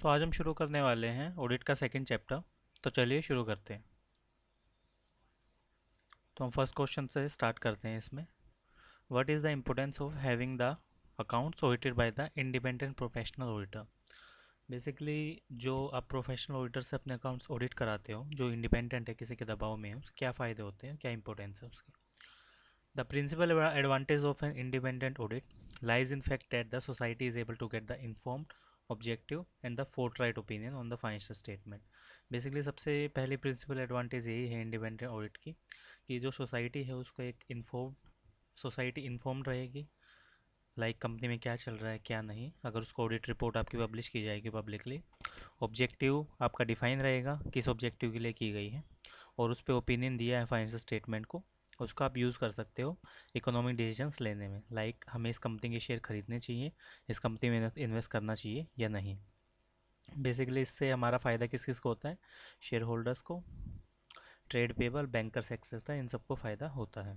तो आज हम शुरू करने वाले हैं ऑडिट का सेकंड चैप्टर। तो चलिए शुरू करते हैं। तो हम फर्स्ट क्वेश्चन से स्टार्ट करते हैं इसमें। What is the importance of having the accounts audited by the independent professional auditor. Basically जो आप प्रोफेशनल ऑडिटर से अपने अकाउंट्स ऑडिट कराते हो, जो इंडिपेंडेंट है, किसी के दबाव में है, उसके क्या फ़ायदे होते हैं, क्या इंपॉर्टेंस है उसकी। The principal advantage of an independent audit lies in fact that the society is able to get the informed, objective and the forthright opinion on the financial statement. Basically सबसे पहली प्रिंसिपल एडवांटेज यही है independent audit की, कि जो society है उसको एक इन्फॉर्म सोसाइटी इन्फॉर्म्ड रहेगी, लाइक कंपनी में क्या चल रहा है क्या नहीं। अगर उसको ऑडिट रिपोर्ट आपकी पब्लिश की जाएगी पब्लिकली, ऑब्जेक्टिव आपका डिफाइन रहेगा किस ऑब्जेक्टिव के लिए की गई है, और उस पर ओपिनियन दिया है फाइनेंशियल स्टेटमेंट को, उसका आप यूज़ कर सकते हो इकोनॉमिक डिसीजंस लेने में, लाइक हमें इस कंपनी के शेयर खरीदने चाहिए, इस कंपनी में इन्वेस्ट करना चाहिए या नहीं। बेसिकली इससे हमारा फ़ायदा किस किस को होता है, शेयर होल्डर्स को, ट्रेड पेबल, बैंकर्स एक्सेट्रा, इन सबको फ़ायदा होता है।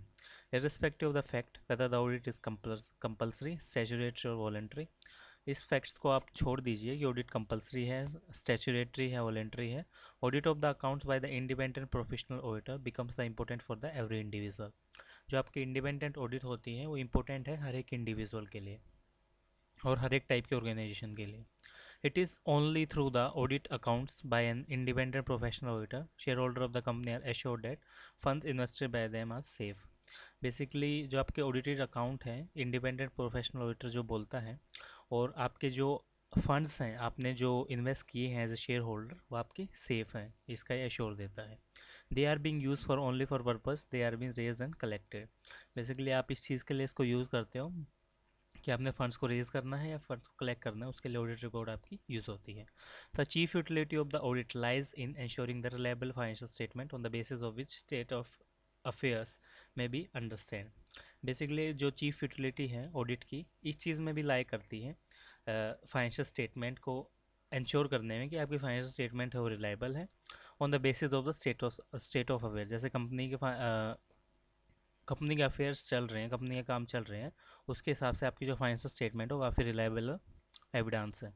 Irrespective of the fact whether the audit is compulsory, statutory और वॉलंटरी। इस फैक्ट्स को आप छोड़ दीजिए कि ऑडिट कंपलसरी है, स्टैट्यूटरी है, वॉलेंट्री है। Audit of the accounts by the independent professional auditor becomes the important for the every individual. जो आपकी इंडिपेंडेंट ऑडिट होती है वो इम्पोर्टेंट है हर एक इंडिविजुअल के लिए और हर एक टाइप के ऑर्गेनाइजेशन के लिए। It is only through the audit accounts by an independent professional auditor shareholder of the company are assured that funds invested by them are safe. Basically जो आपके ऑडिटेड अकाउंट हैं, independent professional auditor जो बोलता है, और आपके जो funds हैं आपने जो इन्वेस्ट किए हैं एज ए शेयर होल्डर, वो आपके सेफ हैं, इसका ये एश्योर देता है। They are being use for only for purpose, they are being raise and collected. Basically आप इस चीज़ के लिए इसको यूज़ करते हो कि आपने फंड्स को रेज करना है या फंड्स को कलेक्ट करना है, उसके लिए ऑडिट रिपोर्ट आपकी यूज़ होती है। The chief utility of the audit lies in ensuring the reliable financial statement on the basis of which state of affairs में बी अंडरस्टैंड। बेसिकली जो चीफ यूटिलिटी है ऑडिट की, इस चीज़ में भी लाई करती है फाइनेंशियल स्टेटमेंट को इंश्योर करने में कि आपकी फाइनेंशियल स्टेटमेंट है वो रिलायबल है on the basis of the state of affair. जैसे कंपनी के अफेयर्स चल रहे हैं, कंपनी के काम चल रहे हैं, उसके हिसाब से आपकी जो फाइनेंशियल स्टेटमेंट हो काफ़ी रिलायबल एविडेंस है।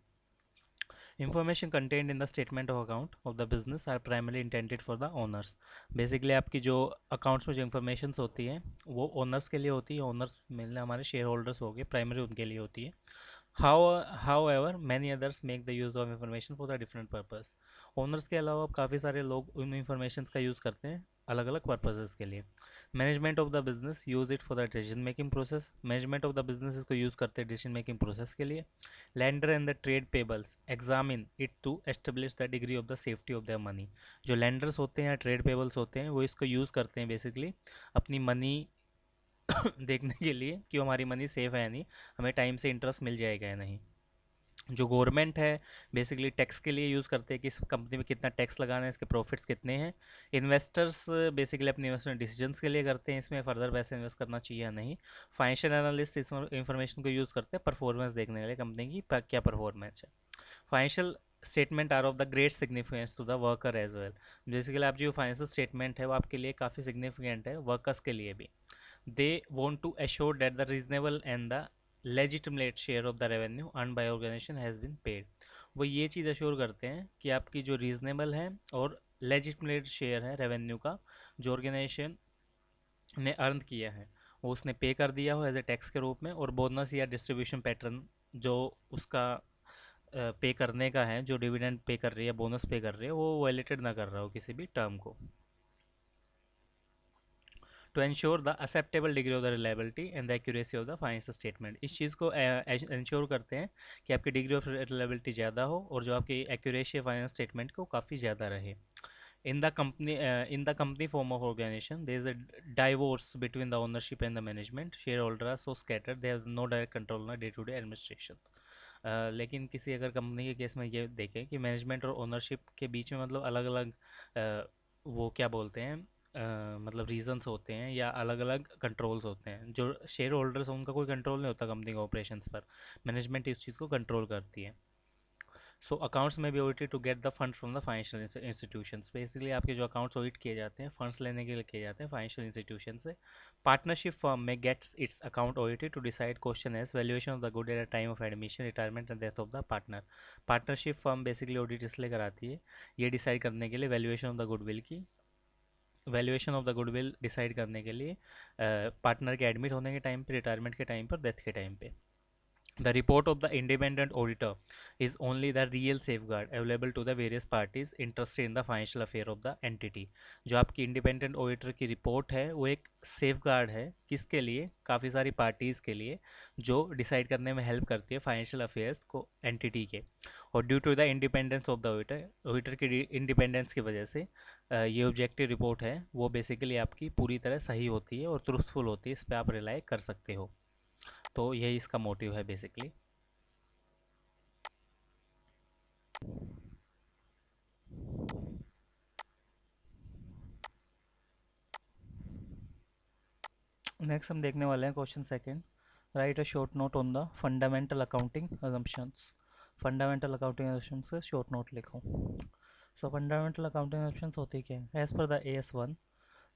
Information content in the statement of account of the business are primarily intended for the owners. Basically आपकी जो अकाउंट्स में जो इन्फॉर्मेशन होती है वो ओनर्स के लिए होती है। ओनर्स मिलने हमारे शेयर होल्डर्स हो गए, प्राइमरी उनके लिए होती है। However, many others make the use of information for the different purpose. Owners के अलावा काफ़ी सारे लोग उन इंफॉर्मेशन का यूज़ करते हैं अलग अलग पर्पसेस के लिए। Management of the business use it for the decision making process. Management of the business इसको यूज़ करते हैं डिसीजन मेकिंग प्रोसेस के लिए। Lender and the trade payables examine it to establish the degree of the safety of the money. जो lenders होते हैं या trade payables होते हैं वो इसको यूज़ करते हैं बेसिकली अपनी मनी देखने के लिए कि हमारी मनी सेफ है या नहीं, हमें टाइम से इंटरेस्ट मिल जाएगा या नहीं। जो गवर्नमेंट है बेसिकली टैक्स के लिए यूज़ करते हैं कि इस कंपनी में कितना टैक्स लगाना है, इसके प्रॉफिट्स कितने हैं। इन्वेस्टर्स बेसिकली अपने इन्वेस्टमेंट डिसीजंस के लिए करते हैं इसमें फर्दर पैसे इन्वेस्ट करना चाहिए या नहीं। फाइनेंशियल एनालिस्ट इस इंफॉर्मेशन को यूज़ करते हैं परफॉर्मेंस देखने के लिए कंपनी की क्या परफॉर्मेंस है। Financial statement are of the great significance to the worker as well. Basically आप जो फाइनेंशियल स्टेटमेंट है वो आपके लिए काफ़ी सिग्निफिकेंट है, वर्कर्स के लिए भी। They want to assure that the reasonable and the legitimate share of the revenue earn by organisation has been paid. वो ये चीज़ एश्योर करते हैं कि आपकी जो रीजनेबल है और लेजिटिमेट शेयर है रेवेन्यू का, जो ऑर्गेनाइजेशन ने अर्न किया है वो उसने पे कर दिया हो एज ए टैक्स के रूप में, और बोनस या डिस्ट्रीब्यूशन पैटर्न जो उसका पे करने का है, जो डिविडेंड पे कर रही है, बोनस पे कर रही है, वो वायलेटेड ना कर रहा हो किसी भी टर्म को। To ensure the acceptable degree of the reliability and the accuracy of the financial statement. इस चीज़ को इंश्योर करते हैं कि आपकी डिग्री ऑफ रिलायबिलिटी ज़्यादा हो और जो आपकी एक्यूरेसी फाइनेंस स्टेटमेंट को काफ़ी ज़्यादा रहे। In the company form of organization, there is a divorce between the ownership and the management. Shareholders are so scattered, they have no direct control on day to day administration. लेकिन किसी अगर company के case में ये देखें कि management और ownership के बीच में मतलब अलग अलग वो क्या बोलते हैं, मतलब रीजंस होते हैं या अलग अलग कंट्रोल्स होते हैं। जो शेयर होल्डर्स हैं उनका कोई कंट्रोल नहीं होता कंपनी के ऑपरेशंस पर, मैनेजमेंट इस चीज़ को कंट्रोल करती है। So accounts may be audited to get the fund from the financial institutions. Basically आपके जो अकाउंट्स ऑडिट किए जाते हैं फंड्स लेने के लिए किए जाते हैं फाइनेंशियल इंस्टीट्यूशन से। Partnership firm may gets its account audited to decide question as valuation of the good at the time of admission, retirement and death of the partner. Partnership firm basically audit इसलिए कराती है ये decide करने के लिए valuation of the goodwill की, valuation of the goodwill decide करने के लिए पार्टनर के एडमिट होने के टाइम पे, रिटायरमेंट के टाइम पर, डेथ के टाइम पे। The report of the independent auditor is only the real safeguard available to the various parties interested in the financial affair of the entity। जो आपकी इंडिपेंडेंट ऑडिटर की report है वो एक सेफ गार्ड है, किसके लिए? काफ़ी सारी पार्टीज़ के लिए जो डिसाइड करने में हेल्प करती है फाइनेंशियल अफेयर्स को एंटिटी के। और due to the independence of the auditor, auditor की इंडिपेंडेंस की वजह से ये ऑब्जेक्टिव रिपोर्ट है वो बेसिकली आपकी पूरी तरह सही होती है और ट्रूथफुल होती है, इस पर आप रिलाई कर सकते हो। तो यही इसका मोटिव है बेसिकली। नेक्स्ट हम देखने वाले हैं question second. Right a short note on the fundamental accounting assumptions. Fundamental accounting assumptions से शॉर्ट नोट लिखो। सो फंडामेंटल अकाउंटिंग असम्पशंस होती क्या है? As per the AS1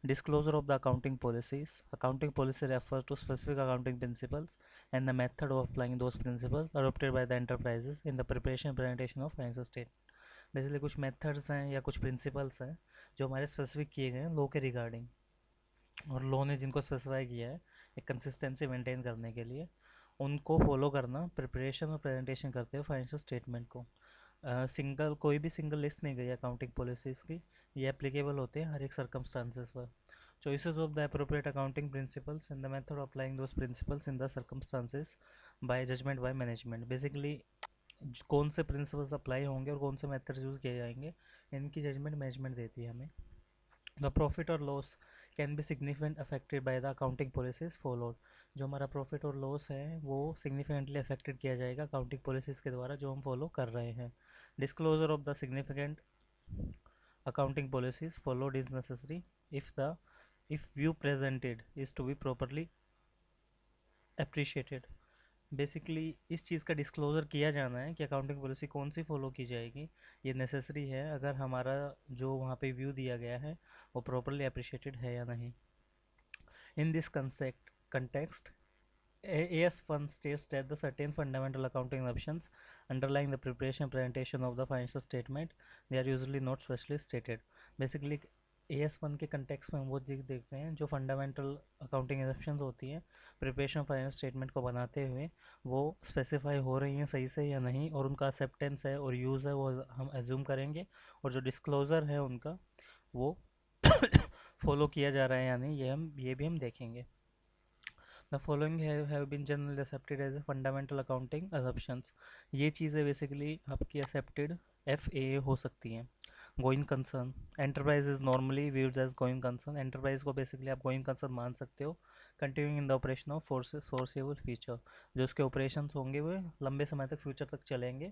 disclosure of the accounting policies. Accounting policy refers to specific accounting principles and the method of applying those principles adopted by the enterprises in the preparation and presentation of financial statement। Basically कुछ methods हैं या कुछ principles हैं जो हमारे specific किए गए हैं लॉ के रिगार्डिंग, और लॉ ने जिनको स्पेसिफाई किया है एक कंसिस्टेंसी मेंटेन करने के लिए, उनको फॉलो करना प्रिपरेशन और प्रेजेंटेशन करते हुए फाइनेंशियल स्टेटमेंट को। सिंगल कोई भी सिंगल लिस्ट नहीं गई अकाउंटिंग पॉलिसीज़ की, ये एप्लीकेबल होते हैं हर एक सर्कमस्टांसेस पर। Choices of the appropriate accounting principles and the method of applying those principles in the circumstances by judgment by management. Basically कौन से प्रिंसिपल्स अप्लाई होंगे और कौन से मेथड्स यूज़ किए जाएंगे, इनकी जजमेंट मैनेजमेंट देती है हमें। द प्रॉफिट और loss can be significant affected by the accounting policies followed. जो हमारा प्रॉफिट और लॉस है वो सिग्निफिकेंटली अफेक्टेड किया जाएगा अकाउंटिंग पॉलिसीज के द्वारा जो हम फॉलो कर रहे हैं। Disclosure of the significant accounting policies followed is necessary if view presented is to be properly appreciated। Basically इस चीज़ का डिस्क्लोजर किया जाना है कि अकाउंटिंग पॉलिसी कौन सी फॉलो की जाएगी, ये नेसेसरी है अगर हमारा जो वहाँ पे व्यू दिया गया है वो प्रॉपरली अप्रिशिएटेड है या नहीं। In this context AS1 states that the certain fundamental accounting options underlying the preparation and presentation of the financial statement, they are usually not specially stated। Basically AS1 के context में हम वो देखते हैं जो फंडामेंटल अकाउंटिंग एजम्पशंस होती हैं preparation finance statement को बनाते हुए वो स्पेसिफाई हो रही हैं सही से या नहीं, और उनका एक्सेप्टेंस है और यूज़ है वो हम एज्यूम करेंगे, और जो डिस्क्लोज़र है उनका वो फॉलो किया जा रहा है या नहीं ये भी हम देखेंगे। The following have been generally accepted as a fundamental accounting assumptions। ये चीज़ें बेसिकली आपकी accepted FAA हो सकती हैं। Going concern, enterprise is normally viewed as going concern. Enterprise को बेसिकली आप गोइंग कंसर्न मान सकते हो। Continuing in the operation of foreseeable future, जो उसके ऑपरेशन होंगे वो लंबे समय तक फ्यूचर तक चलेंगे।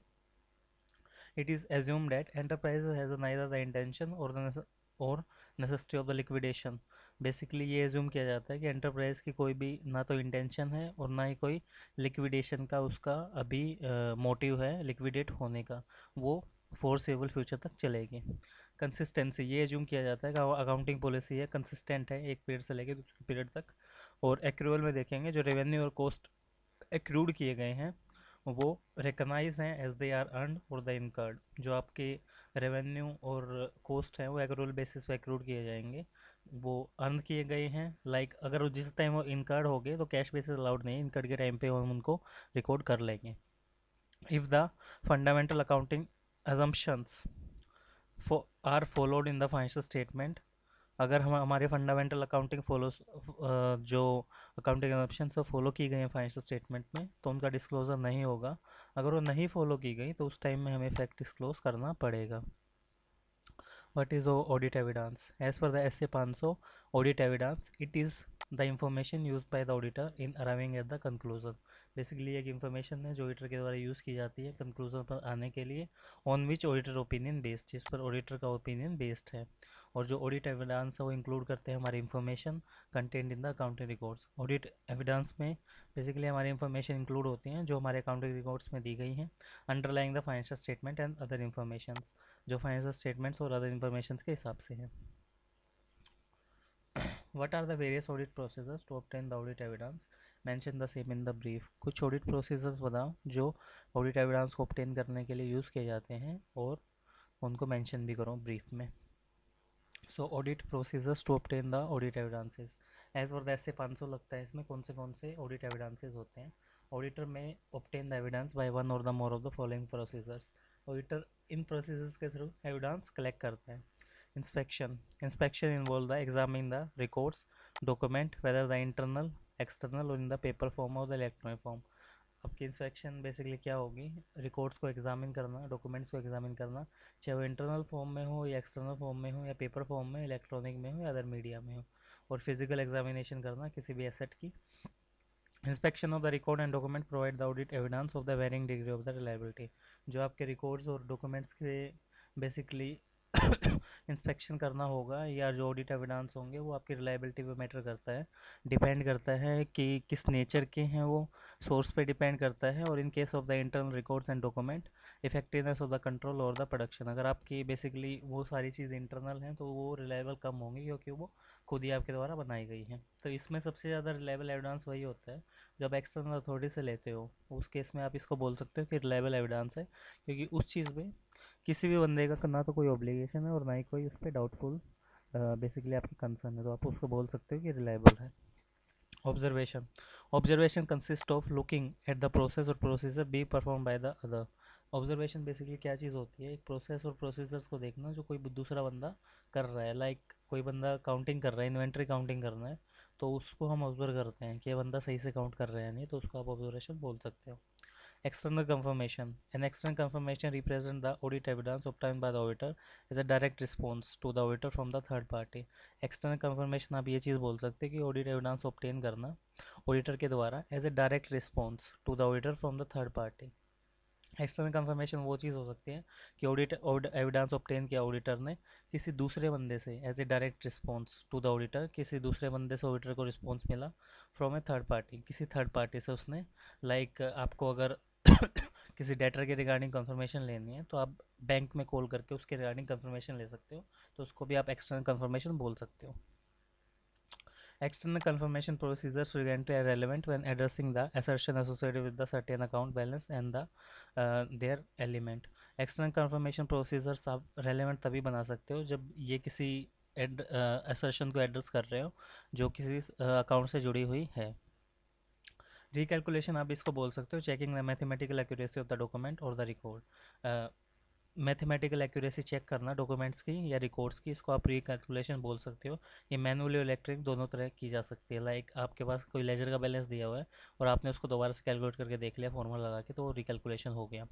It is assume that enterprise has neither the intention और necessity of the liquidation. Basically ये एज्यूम किया जाता है कि एंटरप्राइज की कोई भी ना तो इंटेंशन है और ना ही कोई लिक्विडेशन का उसका अभी मोटिव है लिक्विडेट होने का, वो फोर्सेबल फ्यूचर तक चलेगी। कंसिस्टेंसी, ये एज्यूम किया जाता है कि अकाउंटिंग पॉलिसी है कंसिस्टेंट है एक पीरियड से लेकर दूसरे पीरियड तक। और एक्रूअल में देखेंगे जो रेवेन्यू और कॉस्ट एक्रूड किए गए हैं वो रिकगनाइज हैं एज दे आर अर्न और द इनकर्ड। जो आपके रेवेन्यू और कॉस्ट हैं वो एक्रूअल बेसिस पे एक्रूड किए जाएंगे, वो अर्न किए गए हैं। लाइक अगर जिस टाइम वो इनकर्ड हो गए तो कैश बेसिस अलाउड नहीं है, इनकर्ड के टाइम पे हम उनको रिकॉर्ड कर लेंगे। If the fundamental accounting assumptions are followed in the financial statement, अगर हम हमारे फंडामेंटल अकाउंटिंग जो अकाउंटिंग assumptions है फॉलो की गई हैं फाइनेंशियल स्टेटमेंट में तो उनका डिस्क्लोजर नहीं होगा। अगर वो नहीं फॉलो की गई तो उस टाइम में हमें फैक्ट डिस्क्लोज करना पड़ेगा। What is audit evidence? As per the SA 500 audit evidence, it is the information use by the auditor in arriving at the conclusion. Basically एक इंफॉर्मेशन है जो ऑडिटर के द्वारा यूज़ की जाती है कंक्लूजन पर आने के लिए, on which auditor opinion based, जिस पर ऑडिटर का ओपिनियन बेस्ड है। और जो ऑडिट एविडेंस है वो इंक्लूड करते हैं हमारी information content in the accounting records. Audit evidence में बेसिकली हमारी इंफॉर्मेशन इंक्लूड होती हैं जो हमारे अकाउंटिंग रिकॉर्ड्स में दी गई हैं, underlying the financial statement and other information, जो फाइनेंशियल स्टेटमेंट्स और अदर इंफॉर्मेशन के हिसाब से है। What are the various audit procedures to obtain the audit evidence? Mention the same in the brief. कुछ audit procedures बताओ जो audit evidence को obtain करने के लिए यूज़ किए जाते हैं और उनको mention भी करो brief में। So audit procedures to obtain the audit evidences. As per the ऐसे 500 लगता है इसमें कौन से audit evidences होते हैं। Auditor may obtain the evidence by one or the more of the following procedures. Auditor in procedures के through evidence collect करता है। Inspection involve the examining the records, document whether the internal, external or in the paper form or the electronic form। आपकी inspection basically क्या होगी, records को examine करना, documents को examine करना, चाहे वो इंटरनल फॉर्म में हो या एक्सटर्नल फॉर्म में हो या पेपर फॉर्म में, इलेक्ट्रॉनिक में हो या अदर मीडिया में हो, और फिजिकल एग्जामिनेशन करना किसी भी एसेट की। Inspection of the record and document provide the audit evidence of the varying degree of the reliability. जो आपके रिकॉर्ड्स और डॉक्यूमेंट्स के बेसिकली इंस्पेक्शन करना होगा या जो ऑडिट एविडेंस होंगे वो आपकी रिलायबिलिटी पे मैटर करता है, डिपेंड करता है कि किस नेचर के हैं वो, सोर्स पे डिपेंड करता है। और in case of the internal records and document, effectiveness of the control और द प्रोडक्शन। अगर आपकी बेसिकली वो सारी चीज़ इंटरनल हैं तो वो रिलायबल कम होंगी क्योंकि वो खुद ही आपके द्वारा बनाई गई हैं। तो इसमें सबसे ज़्यादा रिलायबल एविडेंस वही होता है जब एक्सटर्नल अथॉरिटी से लेते हो, उस केस में आप इसको बोल सकते हो कि रिलायबल एविडेंस है, क्योंकि उस चीज़ में किसी भी बंदे का ना तो कोई ऑब्लिगेशन है और ना ही कोई उस पर डाउटफुल बेसिकली आपकी कंसर्न है, तो आप उसको बोल सकते हो कि रिलायबल है। Observation consist of looking at the process और procedure be perform by the other. Observation basically क्या चीज़ होती है, एक प्रोसेस और प्रोसीजर्स को देखना जो कोई दूसरा बंदा कर रहा है। लाइक कोई बंदा काउंटिंग कर रहा है, इन्वेंट्री काउंटिंग करना है, तो उसको हम ऑब्जर्व करते हैं कि ये बंदा सही से काउंट कर रहा है नहीं, तो उसको आप ऑब्जर्वेशन बोल सकते हो। External confirmation. An external confirmation represents the audit evidence obtained by the auditor as a direct response to the auditor from the third party. External confirmation आप ये चीज़ बोल सकते हैं कि ऑडिट एविडेंस ऑब्टेन करना ऑडिटर के द्वारा as a direct response to the auditor from the third party. External confirmation वो चीज़ हो सकती है कि ऑडिट एविडेंस ऑब्टेन किया ऑडिटर ने किसी दूसरे बंदे से as a direct response to the auditor, किसी दूसरे बंदे से ऑडिटर को रिस्पॉन्स मिला फ्रॉम ए थर्ड पार्टी, किसी थर्ड पार्टी से उसने। लाइक आपको अगर किसी डेटर के रिगार्डिंग कंफर्मेशन लेनी है तो आप बैंक में कॉल करके उसके रिगार्डिंग कंफर्मेशन ले सकते हो, तो उसको भी आप एक्सटर्नल कंफर्मेशन बोल सकते हो। External confirmation procedures frequently are relevant when addressing the assertion associated with the certain account balance and the their element. External confirmation procedures आप relevant तभी बना सकते हो जब ये किसी assertion को एड्रेस कर रहे हो जो किसी अकाउंट से जुड़ी हुई है। रिकैलकुलेशन आप इसको बोल सकते हो checking the mathematical accuracy of the document और the record. Mathematical accuracy check करना डॉक्यूमेंट्स की या रिकॉर्ड्स की, इसको आप रिकैलकुलेशन बोल सकते हो। ये मैनुअली और इलेक्ट्रिक दोनों तरह की जा सकती है। लाइक आपके पास कोई लेजर का बैलेंस दिया हुआ है और आपने उसको दोबारा से कैलकुलेट करके देख लिया फॉर्मूला लगा के, तो वो रिकैलकुलेशन हो गया।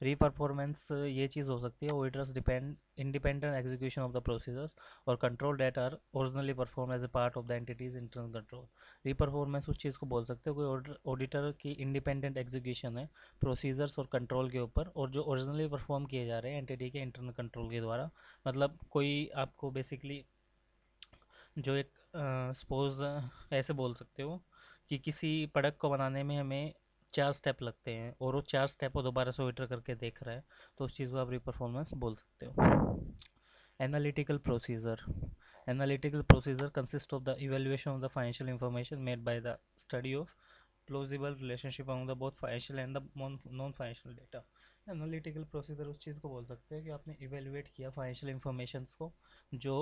रीपरफॉर्मेंस ये चीज़ हो सकती है auditors depend independent execution of the procedures और control that are originally perform as a part of the entity's internal control. Reperformance उस चीज़ को बोल सकते हो कोई ऑडिटर की इंडिपेंडेंट एग्जीक्यूशन है प्रोसीजर्स और कंट्रोल के ऊपर, और जो ओरिजिनली परफॉर्म किए जा रहे हैं एंटिटी के इंटरनल कंट्रोल के द्वारा। मतलब कोई आपको बेसिकली जो एक सपोज ऐसे बोल सकते हो कि किसी प्रोडक्ट को बनाने में हमें 4 स्टेप लगते हैं और वो 4 स्टेप को दोबारा से ऑडिटर करके देख रहा है, तो उस चीज़ को आप रीपरफॉर्मेंस बोल सकते हो। Analytical procedure. Analytical procedure consists of the evaluation of the financial information made by the study of plausible relationship among the both financial and the non-financial data. Analytical procedure उस चीज़ को बोल सकते हैं कि आपने इवेलुएट किया फाइनेंशियल इंफॉर्मेशंस को जो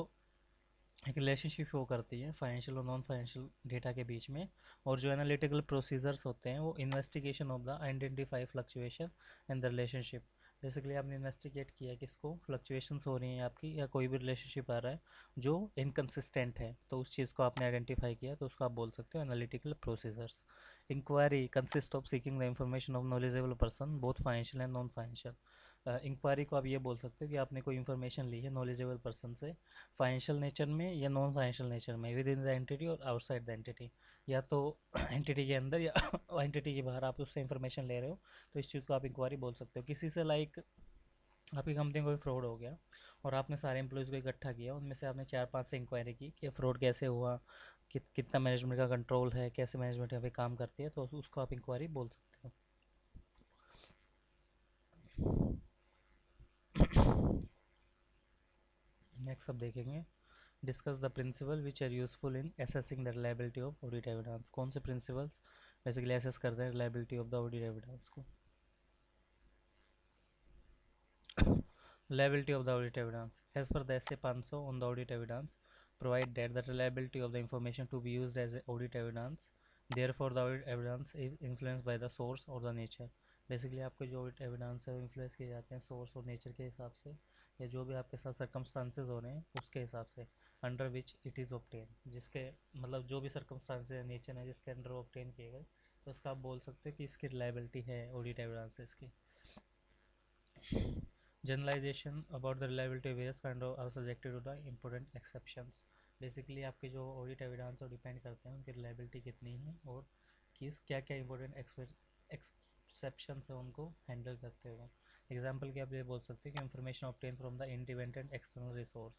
एक रिलेशनशिप शो करती है फाइनेंशियल और नॉन फाइनेंशियल डेटा के बीच में। और जो एनालिटिकल प्रोसीजर्स होते हैं वो investigation of the identify fluctuation and the relationship. Basically आपने इन्वेस्टिगेट किया कि इसको फ्लक्चुएशंस हो रही हैं आपकी या कोई भी रिलेशनशिप आ रहा है जो इनकन्सिस्टेंट है, तो उस चीज़ को आपने आइडेंटिफाई किया, तो उसको आप बोल सकते हो analytical procedures. Inquiry consist of seeking the information of knowledgeable person both financial and non financial. Inquiry को आप ये बोल सकते हो कि आपने कोई इन्फॉर्मेशन ली है नॉलेजेबल पर्सन से, फाइनेंशियल नेचर में या नॉन फाइनेंशियल नेचर में, विद इन द एंटिटी और आउटसाइड द एंटिटी, या तो एंटिटी के अंदर या एंटिटी के बाहर आप उससे इन्फॉर्मेशन ले रहे हो, तो इस चीज़ को आप इंक्वायरी बोल सकते हो। किसी से लाइक आपकी कंपनी में कोई फ्रॉड हो गया और आपने सारे एम्प्लॉयज़ को इकट्ठा किया, उनमें से आपने 4-5 से इंक्वायरी की कि फ्रॉड कैसे हुआ, कितना मैनेजमेंट का कंट्रोल है, कैसे मैनेजमेंट यहाँ पे काम करती है, तो उसको आप इंक्वायरी बोल सकते हो। नेक्स्ट अब देखेंगे, discuss the principle which are useful in assessing the reliability of audit evidence. कौन से प्रिंसिपल्स बेसिकली असेस करते हैं reliability of the audit evidence को। Reliability of the audit evidence. As per the SA 500 on the audit evidence, provide that the reliability of the information to be used as a audit evidence. Therefore, the audit evidence is influenced by the source or the nature. Basically आपके जो audit evidence है वो influence किए जाते हैं source और nature के हिसाब से, या जो भी आपके साथ सर्कमस्टांसेस हो रहे हैं उसके हिसाब से, under which it is obtain, जिसके मतलब जो भी सर्कमस्टांसेस है, नेचर है जिसके अंडर ऑब्टेन किए गए, तो उसका आप बोल सकते हो कि इसकी रिलायबिलिटी है ऑडिट एविडेंसेस की। Generalisation about the reliability of various kind of are subjected to the important exceptions. Basically आपके जो ऑडिट एविडेंस और डिपेंड करते हैं उनकी रिलायबिलिटी कितनी है और किस क्या क्या इंपॉर्टेंट एक्सेप्शंस है उनको हैंडल करते हुए। एग्जांपल के आप ये बोल सकते हैं कि information obtain from the independent external resource,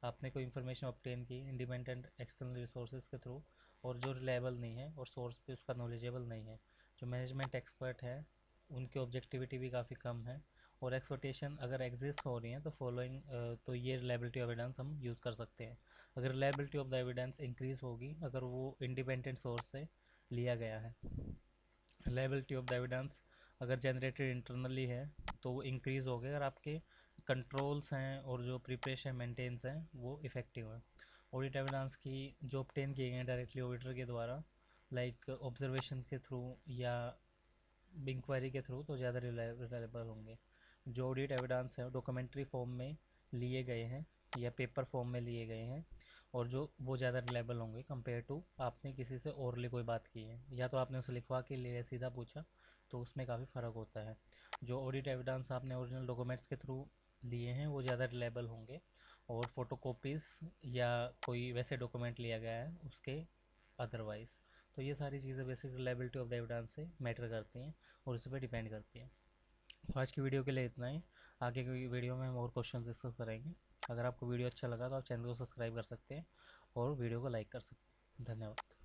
आपने कोई इन्फॉर्मेशन ऑब्टेन की इंडिपेंडेंट एक्सटर्नल रिसोर्सेज के थ्रू और जो रिलायबल नहीं है और सोर्स पे उसका नॉलेजेबल नहीं है, जो मैनेजमेंट एक्सपर्ट है उनकी ऑब्जेक्टिविटी भी काफ़ी कम है और एक्सपेक्टेशन अगर एग्जिस्ट हो रही है तो फॉलोइंग तो ये रिलायबिलिटी ऑफ एविडेंस हम यूज़ कर सकते हैं। अगर reliability of the evidence increase होगी अगर वो इंडिपेंडेंट सोर्स से लिया गया है। रिलायबिलिटी ऑफ द एविडेंस अगर जनरेटेड इंटरनली है तो वो इंक्रीज़ हो गया अगर आपके कंट्रोल्स हैं और जो प्रिपरेशन मेंटेन्स हैं वो इफ़ेक्टिव है। ऑडिट एविडेंस की जो ऑब्टेन किए गए हैं डायरेक्टली ऑडिटर के द्वारा लाइक ऑब्जर्वेशन के थ्रू या इंक्वायरी के थ्रू तो ज़्यादा रिलायबल होंगे। जो ऑडिट एविडेंस है डॉक्यूमेंट्री फॉर्म में लिए गए हैं या पेपर फॉर्म में लिए गए हैं और जो वो ज़्यादा रिलायबल होंगे कंपेयर टू आपने किसी से ओरली कोई बात की है या तो आपने उसे लिखवा के लिए सीधा पूछा, तो उसमें काफ़ी फ़र्क होता है। जो ऑडिट एविडेंस आपने ओरिजिनल डॉक्यूमेंट्स के थ्रू लिए हैं वो ज़्यादा रिलायबल होंगे और फोटोकॉपीज़ या कोई वैसे डॉक्यूमेंट लिया गया है उसके अदरवाइज़। तो ये सारी चीज़ें basic reliability of the evidence से मैटर करती हैं और उस पर डिपेंड करती हैं। तो आज की वीडियो के लिए इतना ही। आगे की वीडियो में हम और क्वेश्चन डिस्कस करेंगे। अगर आपको वीडियो अच्छा लगा तो आप चैनल को सब्सक्राइब कर सकते हैं और वीडियो को लाइक कर सकते हैं। धन्यवाद।